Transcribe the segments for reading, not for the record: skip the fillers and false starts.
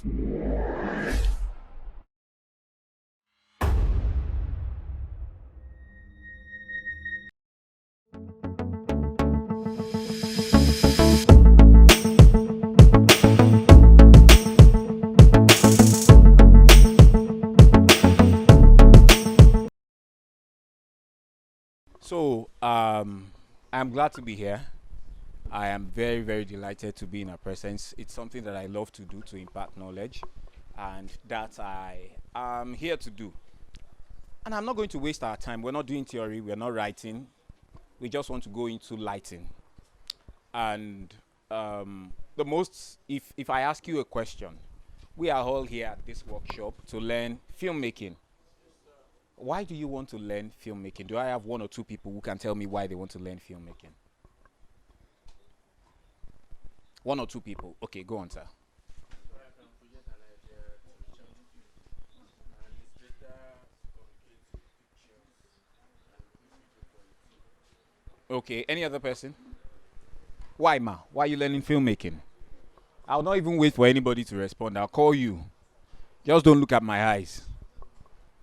So, I'm glad to be here. I am very, very delighted to be in her presence. It's something that I love to do to impart knowledge, and that I am here to do. And I'm not going to waste our time. We're not doing theory, we're not writing. We just want to go into lighting. And if I ask you a question, we are all here at this workshop to learn filmmaking. Why do you want to learn filmmaking? Do I have one or two people who can tell me why they want to learn filmmaking? One or two people. Okay, go on, sir. Okay, any other person? Why, ma? Why are you learning filmmaking? I'll not even wait for anybody to respond. I'll call you. Just don't look at my eyes.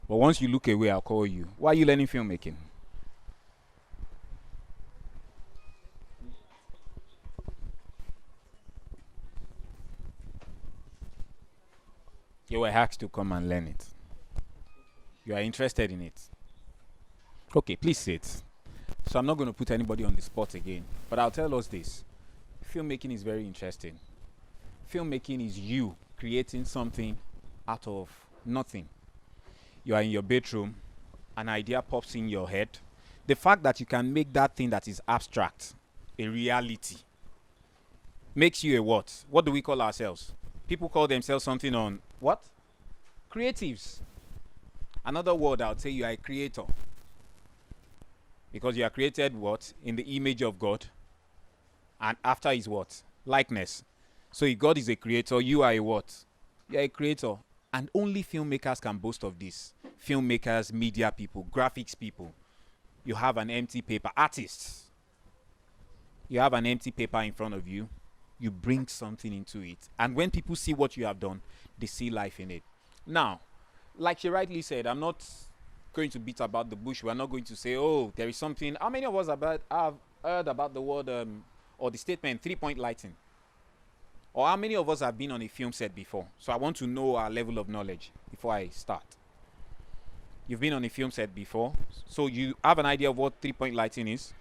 But once you look away, I'll call you. Why are you learning filmmaking? You were asked to come and learn it. You are interested in it. Okay, please sit. So I'm not going to put anybody on the spot again. But I'll tell us this. Filmmaking is very interesting. Filmmaking is you creating something out of nothing. You are in your bedroom, an idea pops in your head. The fact that you can make that thing that is abstract a reality makes you a what? What do we call ourselves? People call themselves something on what? Creatives. Another word, I would say you are a creator. Because you are created what? In the image of God. And after his what? Likeness. So if God is a creator, you are a what? You are a creator. And only filmmakers can boast of this. Filmmakers, media people, graphics people. You have an empty paper. Artists. You have an empty paper in front of you. You bring something into it. And when people see what you have done, they see life in it. Now, like she rightly said, I'm not going to beat about the bush. We're not going to say, oh, there is something. How many of us have heard about the word or the statement 3-point lighting? Or how many of us have been on a film set before? So I want to know our level of knowledge before I start. You've been on a film set before, so you have an idea of what 3-point lighting is?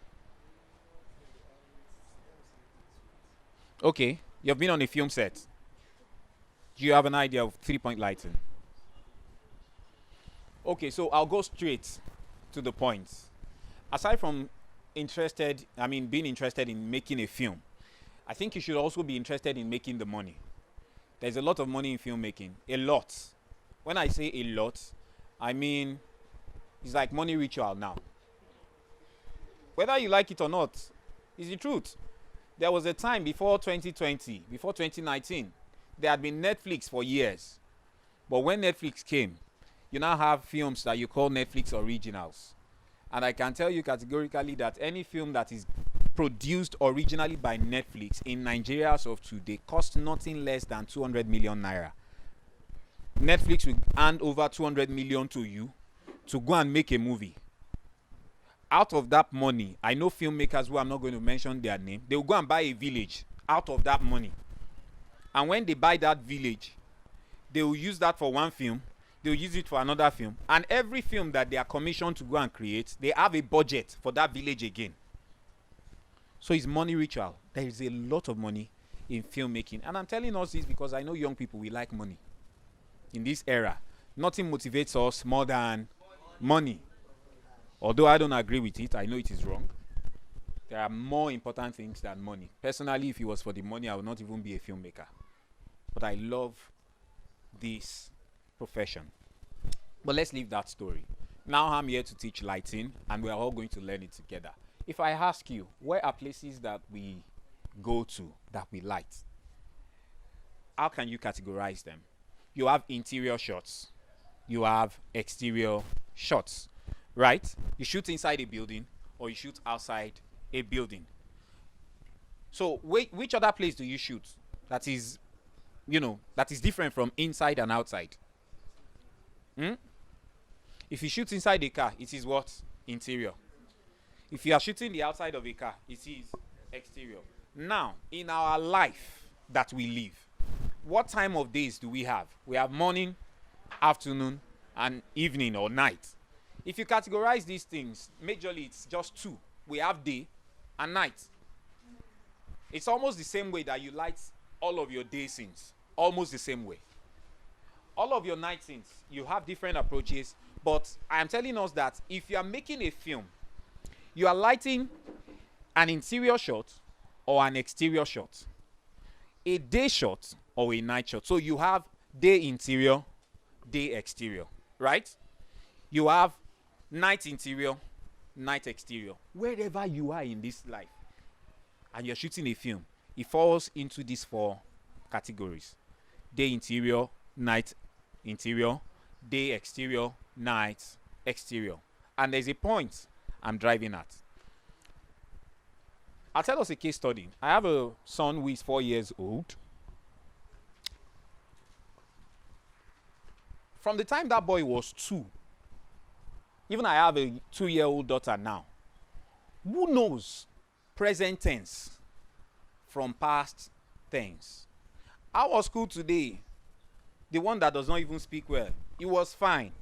Okay, you've been on a film set. Do you have an idea of 3-point lighting? Okay, so I'll go straight to the point. Aside from being interested in making a film, I think you should also be interested in making the money. There's a lot of money in filmmaking. A lot. When I say a lot, I mean it's like money ritual now. Whether you like it or not, is the truth. There was a time before 2020, before 2019, there had been Netflix for years. But when Netflix came, you now have films that you call Netflix originals. And I can tell you categorically that any film that is produced originally by Netflix in Nigeria as of today costs nothing less than 200 million naira. Netflix will hand over 200 million to you to go and make a movie. Out of that money, I know filmmakers who I'm not going to mention their name, they will go and buy a village out of that money. And when they buy that village, they will use that for one film, they will use it for another film. And every film that they are commissioned to go and create, they have a budget for that village again. So it's money ritual. There is a lot of money in filmmaking. And I'm telling us this because I know young people, we like money. In this era, nothing motivates us more than money. Although I don't agree with it, I know it is wrong. There are more important things than money. Personally, if it was for the money, I would not even be a filmmaker. But I love this profession. But let's leave that story. Now I'm here to teach lighting, and we're all going to learn it together. If I ask you, where are places that we go to that we light? How can you categorize them? You have interior shots. You have exterior shots. Right? You shoot inside a building or you shoot outside a building. So which other place do you shoot that is that is different from inside and outside. Hmm? If you shoot inside a car, it is what? Interior. If you are shooting the outside of a car, it is exterior. Now, in our life that we live, what time of days do we have? We have morning, afternoon, and evening or night. If you categorize these things, majorly it's just two. We have day and night. It's almost the same way that you light all of your day scenes. Almost the same way. All of your night scenes, you have different approaches, but I am telling us that if you are making a film, you are lighting an interior shot or an exterior shot, a day shot or a night shot. So you have day interior, day exterior, right? You have night interior, night exterior. Wherever you are in this life and you're shooting a film, it falls into these four categories: day interior, night interior, day exterior, night exterior. And there's a point I'm driving at. I'll tell us a case study. I have a son who is 4 years old. From the time that boy was 2, even I have a 2-year-old daughter now, who knows present tense from past tense? How was school today? The one that does not even speak well, it was fine.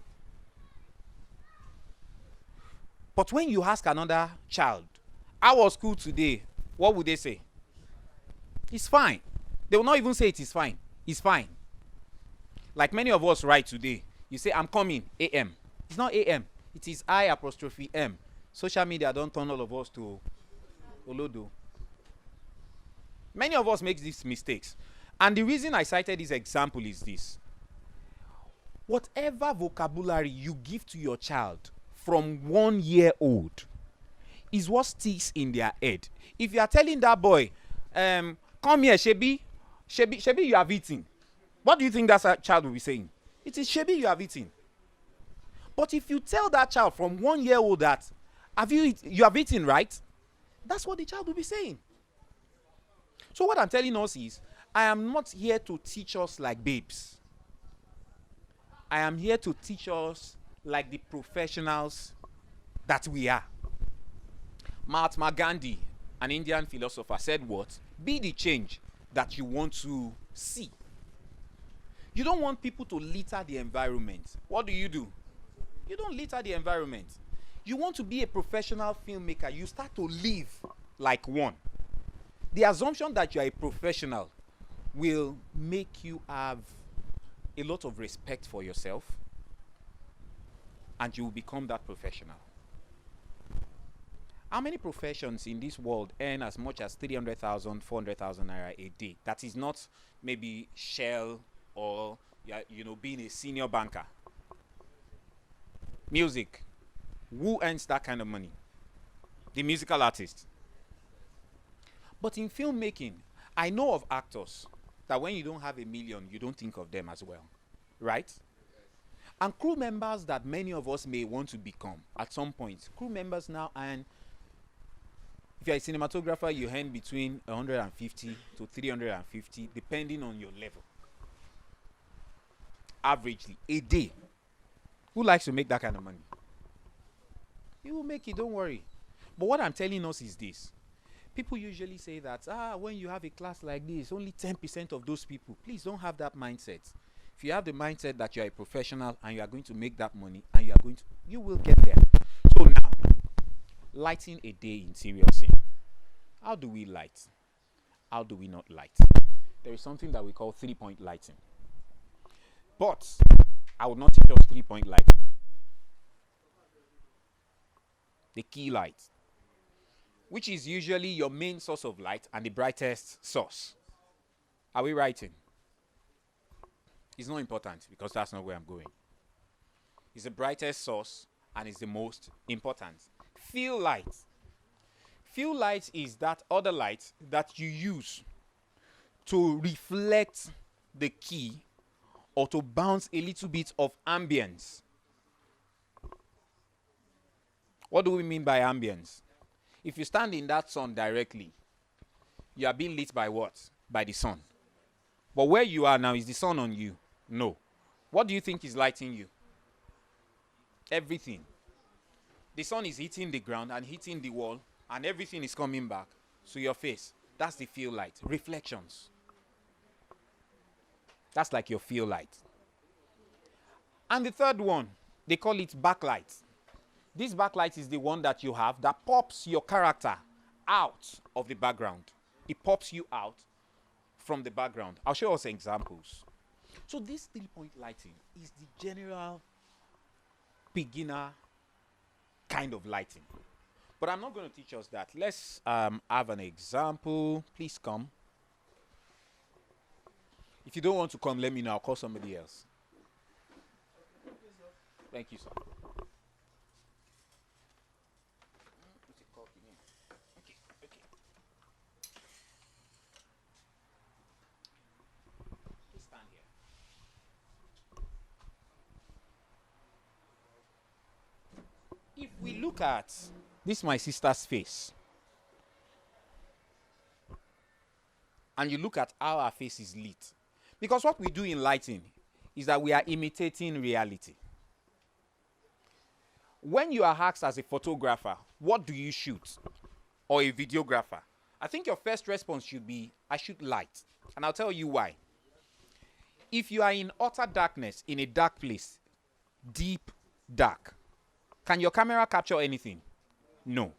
But when you ask another child, how was school today? What would they say? It's fine. They will not even say it is fine. It's fine. Like many of us write today, you say, I'm coming, AM. It's not AM. It is I''M. Social media don't turn all of us to Olodo. Many of us make these mistakes. And the reason I cited this example is this. Whatever vocabulary you give to your child from 1 year old is what sticks in their head. If you are telling that boy, come here, Shebi, you have eaten. What do you think that child will be saying? It is Shebi, you have eaten. But if you tell that child from 1 year old that, you have eaten, right? That's what the child will be saying. So what I'm telling us is, I am not here to teach us like babes. I am here to teach us like the professionals that we are. Mahatma Gandhi, an Indian philosopher, said what? Be the change that you want to see. You don't want people to litter the environment. What do? You don't litter the environment. You want to be a professional filmmaker. You start to live like one. The assumption that you are a professional will make you have a lot of respect for yourself, and you will become that professional. How many professions in this world earn as much as 300,000, 400,000 naira a day? That is not maybe Shell or being a senior banker. Music. Who earns that kind of money? The musical artist. But in filmmaking, I know of actors that when you don't have $1 million, you don't think of them as well. Right? And crew members that many of us may want to become at some point. Crew members now, and if you're a cinematographer, you earn between 150 to 350, depending on your level. Averagely, a day. Who likes to make that kind of money? You will make it, don't worry. But what I'm telling us is this. People usually say that, when you have a class like this, only 10% of those people. Please don't have that mindset. If you have the mindset that you're a professional and you are going to make that money and you will get there. So now, lighting a day interior scene. How do we light? How do we not light? There is something that we call 3-point lighting. But I will not teach us 3-point lighting. The key light, which is usually your main source of light and the brightest source. Are we writing? It's not important because that's not where I'm going. It's the brightest source and it's the most important. Fill light. Fill light is that other light that you use to reflect the key or to bounce a little bit of ambience. What do we mean by ambience? If you stand in that sun directly, you are being lit by what? By the sun. But where you are now, is the sun on you? No. What do you think is lighting you? Everything. The sun is hitting the ground and hitting the wall, and everything is coming back to your face. That's the field light. Reflections. That's like your field light. And the third one, they call it backlight. This backlight is the one that you have that pops your character out of the background. It pops you out from the background. I'll show us examples. So this 3-point lighting is the general beginner kind of lighting. But I'm not going to teach us that. Let's have an example. Please come. If you don't want to come, let me know. I'll call somebody else. Thank you, sir. Okay. Please stand here. If we look at this, my sister's face, and you look at how our face is lit, because what we do in lighting is that we are imitating reality. When you are asked as a photographer, what do you shoot? Or a videographer, I think your first response should be, I shoot light. And I'll tell you why. If you are in utter darkness, in a dark place, deep dark, can your camera capture anything? No.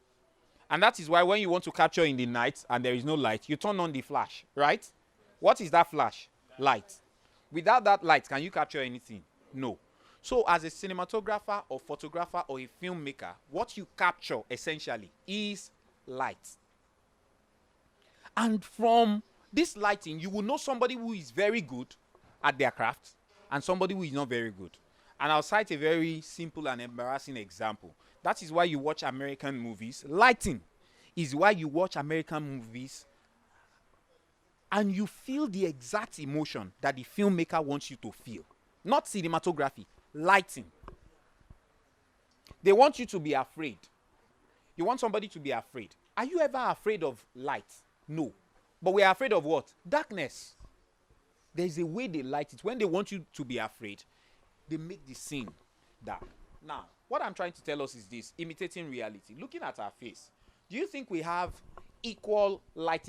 And that is why when you want to capture in the night and there is no light, you turn on the flash, right? What is that flash? Light. Without that light, can you capture anything? No. So as a cinematographer or photographer or a filmmaker, what you capture essentially is light. And from this lighting, you will know somebody who is very good at their craft and somebody who is not very good. And I'll cite a very simple and embarrassing example. That is why you watch American movies. Lighting is why you watch American movies and you feel the exact emotion that the filmmaker wants you to feel. Not cinematography, lighting. They want you to be afraid. You want somebody to be afraid. Are you ever afraid of light? No. But we are afraid of what? Darkness. There's a way they light it. When they want you to be afraid, they make the scene dark. Now, what I'm trying to tell us is this: imitating reality. Looking at our face, do you think we have equal light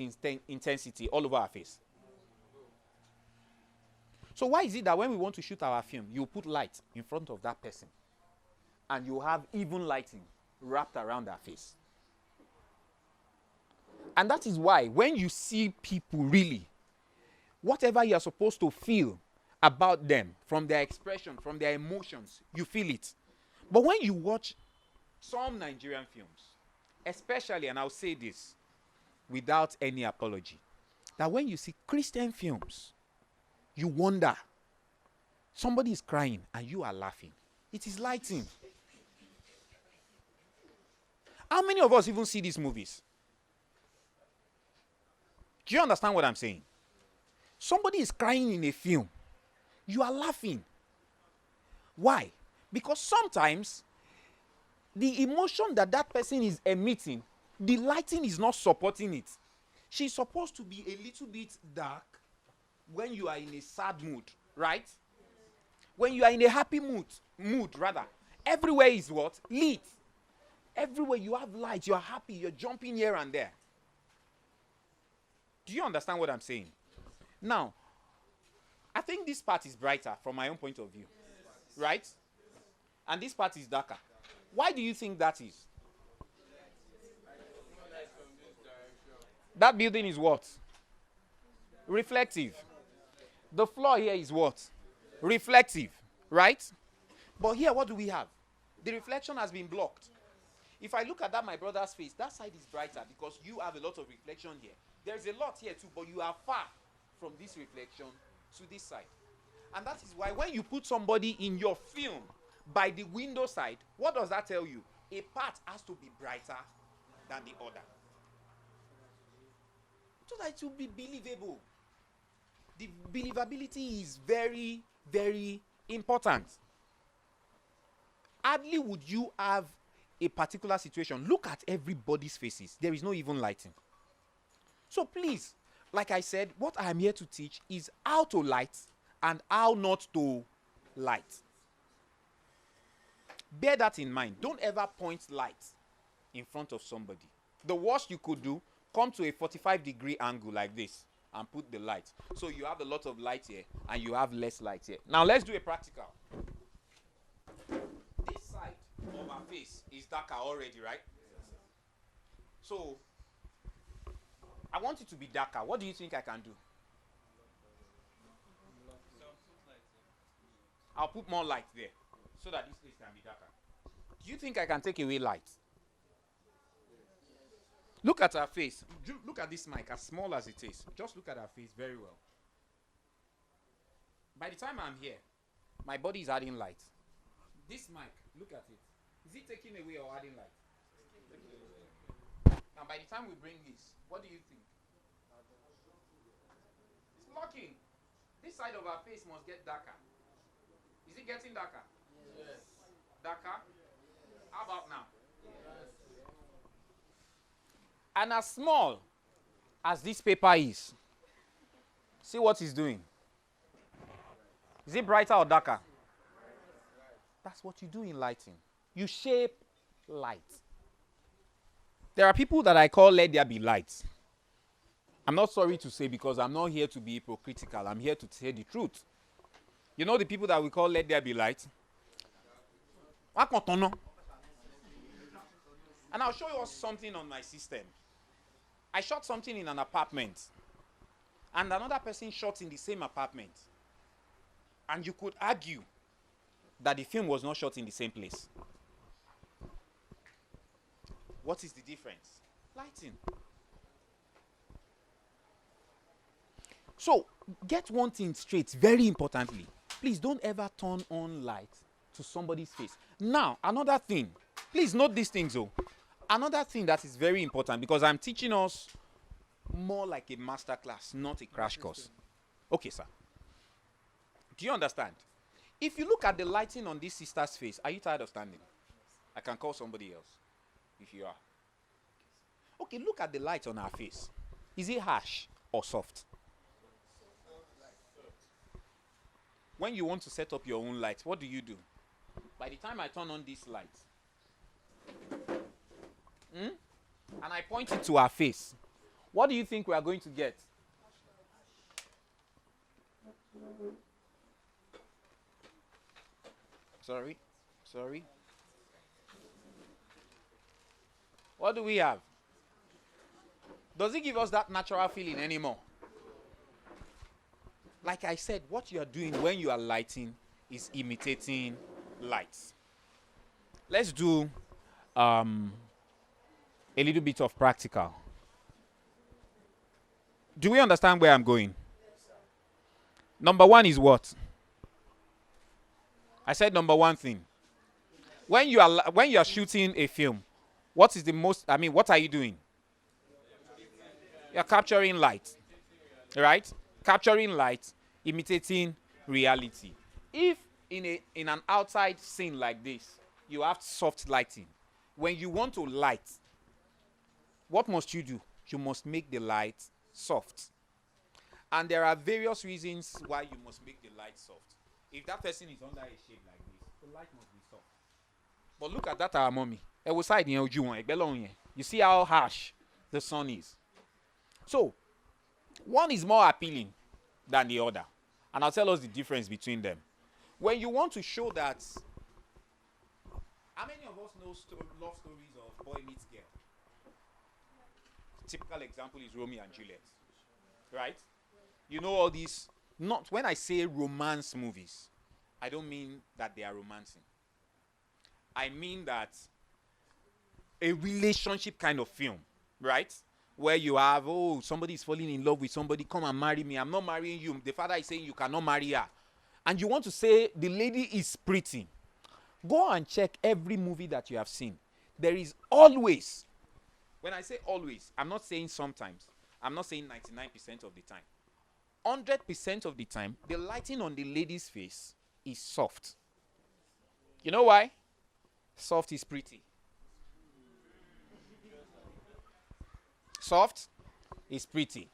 intensity all over our face? So why is it that when we want to shoot our film, you put light in front of that person and you have even lighting wrapped around our face? And that is why when you see people really, whatever you are supposed to feel about them, from their expression, from their emotions, you feel it. But when you watch some Nigerian films, especially, and I'll say this without any apology, that when you see Christian films, you wonder, somebody is crying and you are laughing. It is lighting. How many of us even see these movies? Do you understand what I'm saying? Somebody is crying in a film. You are laughing. Why? Because sometimes the emotion that that person is emitting, the lighting is not supporting it. She's supposed to be a little bit dark when you are in a sad mood, right? When you are in a happy mood rather, everywhere is what? Lit. Everywhere you have light, you are happy, you're jumping here and there. Do you understand what I'm saying? Now, I think this part is brighter from my own point of view, right? And this part is darker. Why do you think that is? That building is what? Reflective. The floor here is what? Reflective, right? But here, what do we have? The reflection has been blocked. If I look at that, my brother's face, that side is brighter because you have a lot of reflection here. There's a lot here too, but you are far from this reflection to this side. And that is why when you put somebody in your film by the window side, what does that tell you? A part has to be brighter than the other, so that it will be believable. The believability is very, very important. Hardly would you have a particular situation. Look at everybody's faces. There is no even lighting. So please, like I said, what I am here to teach is how to light and how not to light. Bear that in mind. Don't ever point light in front of somebody. The worst you could do, come to a 45-degree angle like this and put the light. So you have a lot of light here and you have less light here. Now let's do a practical. This side of our face is darker already, right? So I want it to be darker. What do you think I can do? I'll put more light there so that this place can be darker. Do you think I can take away light? Look at her face. Look at this mic, as small as it is. Just look at her face very well. By the time I'm here, my body is adding light. This mic, look at it. Is it taking away or adding light? Now, by the time we bring this, what do you think? It's blocking. This side of our face must get darker. Is it getting darker? Yes. Darker? How about now? Yes. And as small as this paper is, see what it's doing. Is it brighter or darker? That's what you do in lighting. You shape light. There are people that I call let there be light. I'm not sorry to say, because I'm not here to be hypocritical. I'm here to say the truth. You know the people that we call let there be light? And I'll show you something on my system. I shot something in an apartment, and another person shot in the same apartment. And you could argue that the film was not shot in the same place. What is the difference? Lighting. So, get one thing straight, very importantly. Please don't ever turn on light to somebody's face. Now, another thing. Please note these things, though. Another thing that is very important, because I'm teaching us more like a master class, not a crash course. Okay, sir. Do you understand? If you look at the lighting on this sister's face, are you tired of standing? I can call somebody else if you are. Okay, look at the light on her face. Is it harsh or soft? When you want to set up your own light, what do you do? By the time I turn on this light, and I point it to her face, what do you think we are going to get? Sorry. What do we have? Does it give us that natural feeling anymore? Like I said, what you are doing when you are lighting is imitating lights. Let's do a little bit of practical. Do we understand where I'm going? Number one is what? I said number one thing. When you are shooting a film, what are you doing? You're capturing light. Right? Capturing light, imitating reality. If in an outside scene like this, you have soft lighting, when you want to light, what must you do? You must make the light soft. And there are various reasons why you must make the light soft. If that person is under a shade like this, the light must be soft. But look at that, our mommy. You see how harsh the sun is. So, one is more appealing than the other. And I'll tell us the difference between them. When you want to show that, how many of us know love stories of boy meets girl? Typical example is Romeo and Juliet. Right? You know all these, not when I say romance movies, I don't mean that they are romancing. I mean that a relationship kind of film, right? Where you have, somebody is falling in love with somebody, come and marry me. I'm not marrying you. The father is saying you cannot marry her. And you want to say the lady is pretty. Go and check every movie that you have seen. There is always, when I say always, I'm not saying sometimes. I'm not saying 99% of the time. 100% of the time, the lighting on the lady's face is soft. You know why? Soft is pretty. Soft is pretty.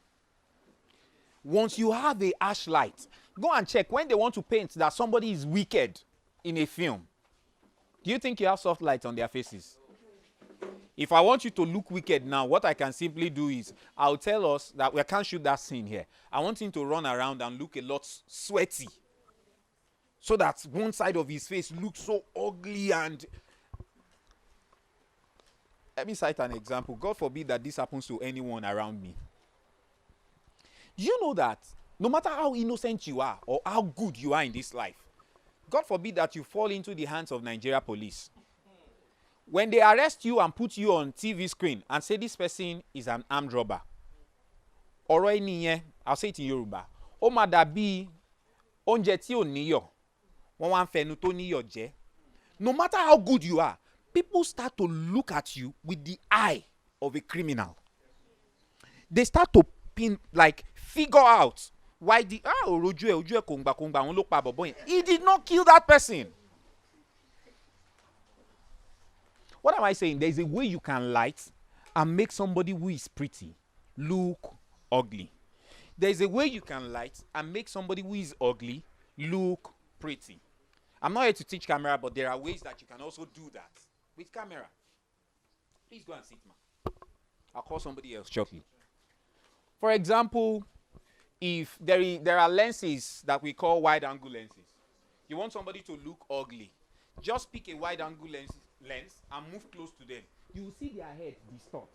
Once you have a harsh light, go and check when they want to paint that somebody is wicked in a film. Do you think you have soft light on their faces? If I want you to look wicked now, what I can simply do is I'll tell us that we can't shoot that scene here. I want him to run around and look a lot sweaty, so that one side of his face looks so ugly. And let me cite an example. God forbid that this happens to anyone around me. Do you know that no matter how innocent you are or how good you are in this life, God forbid that you fall into the hands of Nigeria police. When they arrest you and put you on TV screen and say this person is an armed robber, I'll say it in Yoruba. O ma dàbí oúnjẹ tí ò níyọ̀, wọ́n wá ń fẹnu tó níyọ̀ jẹ. No matter how good you are, people start to look at you with the eye of a criminal. They start to figure out why he did not kill that person. What am I saying? There is a way you can light and make somebody who is pretty look ugly. There is a way you can light and make somebody who is ugly look pretty. I'm not here to teach camera, but there are ways that you can also do that with camera. Please go and sit, man. I'll call somebody else shortly. For example, if there are lenses that we call wide-angle lenses. You want somebody to look ugly, just pick a wide-angle lens and move close to them. You will see their head distort.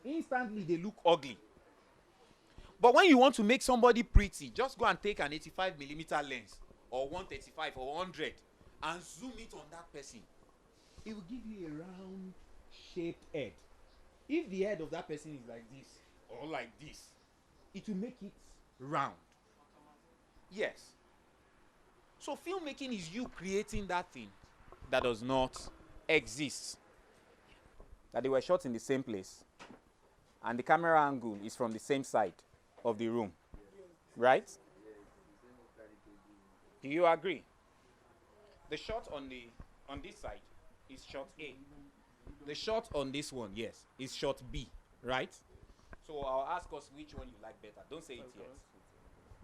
Instantly, they look ugly. But when you want to make somebody pretty, just go and take an 85mm lens or 135 or 100 and zoom it on that person. It will give you a round shaped head. If the head of that person is like this or like this, it will make it round. Yes. So filmmaking is you creating that thing that does not exist. That they were shot in the same place and the camera angle is from the same side of the room. Right? Do you agree? The shot on this side is shot A. The shot on this one, yes, is shot B, right? So I'll ask us which one you like better. Don't say it yet.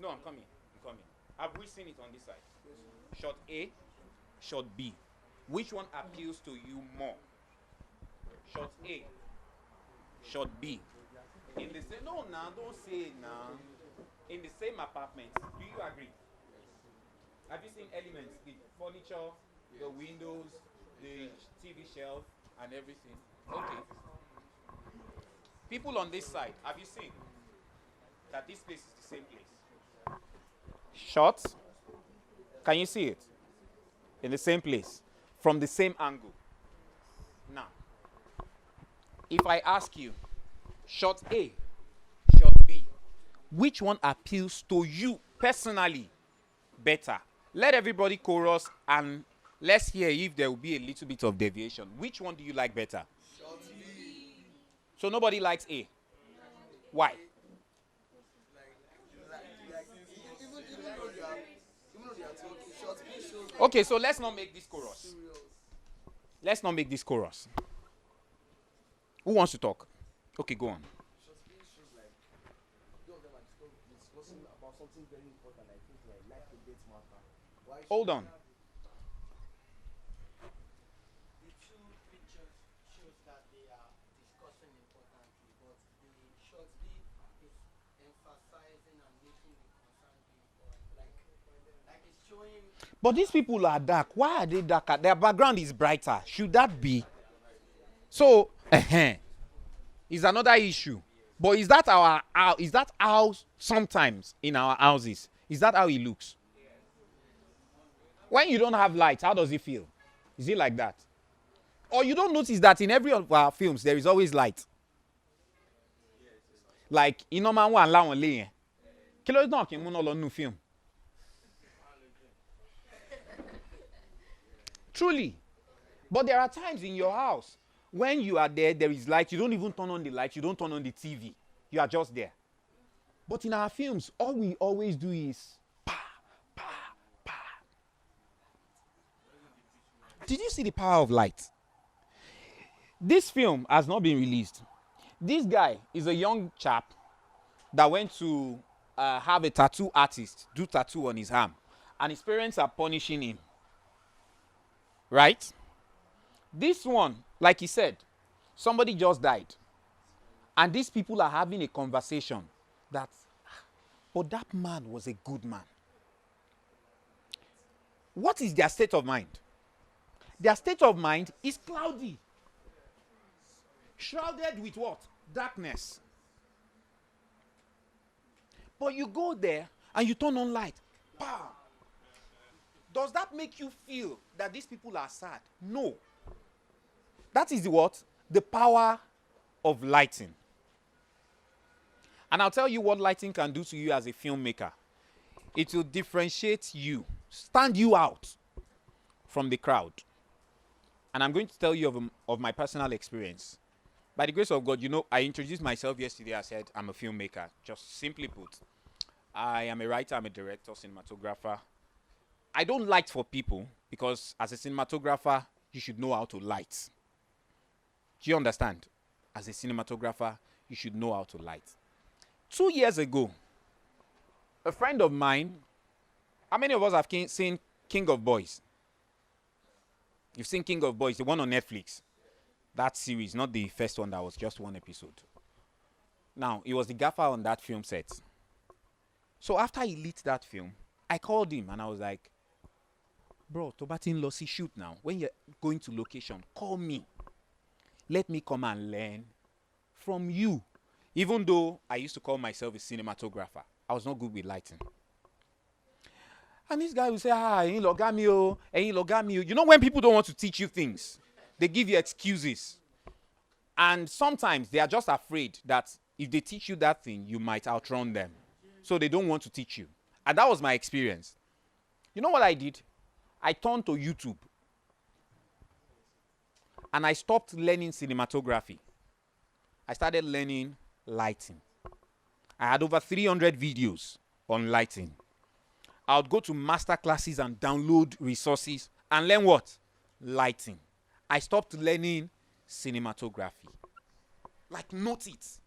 No, I'm coming. Have we seen it on this side? Shot A, shot B. Which one appeals to you more? Shot A, shot B. In the same, no, now don't say it now. In the same apartment, do you agree? Have you seen elements, the furniture, the windows, the TV shelf, and everything? Okay. People on this side, have you seen that this place is the same place? Shot. Can you see it? In the same place, from the same angle. Now, if I ask you, shot A, shot B, which one appeals to you personally better? Let everybody chorus and let's hear if there will be a little bit of deviation. Which one do you like better? Shot B. So nobody likes A. Why? Okay, so let's not make this chorus. Let's not make this chorus. Who wants to talk? Okay, go on. Hold on. The two pictures shows that they are discussing importantly, but the short B is emphasizing and making the concern be like it's showing. But these people are dark. Why are they darker? Their background is brighter. Should that be? So, is another issue. But is that how sometimes in our houses? Is that how it looks? When you don't have light, how does it feel? Is it like that? Or you don't notice that in every of our films there is always light? Like iná máa ń wà láwọn ilé yẹn. Kí ló dé náà kí n múná lọ nínú film? Truly. But there are times in your house when you are there is light, you don't even turn on the light, you don't turn on the TV. You are just there. But in our films, all we always do is pa, pa, pa. Did you see the power of light? This film has not been released. This guy is a young chap that went to have a tattoo artist do tattoo on his arm, and his parents are punishing him. Right? This one, like he said, somebody just died. And these people are having a conversation that, but that man was a good man. What is their state of mind? Their state of mind is cloudy. Shrouded with what? Darkness. But you go there and you turn on light. Pow! Does that make you feel that these people are sad? No. That is the what? The power of lighting. And I'll tell you what lighting can do to you as a filmmaker. It will differentiate you, stand you out from the crowd. And I'm going to tell you of my personal experience. By the grace of God, you know, I introduced myself yesterday. I said I'm a filmmaker. Just simply put, I am a writer, I'm a director, cinematographer. I don't light for people because as a cinematographer, you should know how to light. Do you understand? As a cinematographer, you should know how to light. 2 years ago, a friend of mine, how many of us have seen King of Boys? You've seen King of Boys, the one on Netflix. That series, not the first one that was just one episode. Now, he was the gaffer on that film set. So after he lit that film, I called him and I was like, bro, Tobatin Lossy, shoot now. When you're going to location, call me. Let me come and learn from you. Even though I used to call myself a cinematographer, I was not good with lighting. And this guy will say, you know when people don't want to teach you things, they give you excuses. And sometimes they are just afraid that if they teach you that thing, you might outrun them. So they don't want to teach you. And that was my experience. You know what I did? I turned to YouTube. And I stopped learning cinematography. I started learning lighting. I had over 300 videos on lighting. I would go to master classes and download resources and learn what? Lighting. I stopped learning cinematography. Like, note it.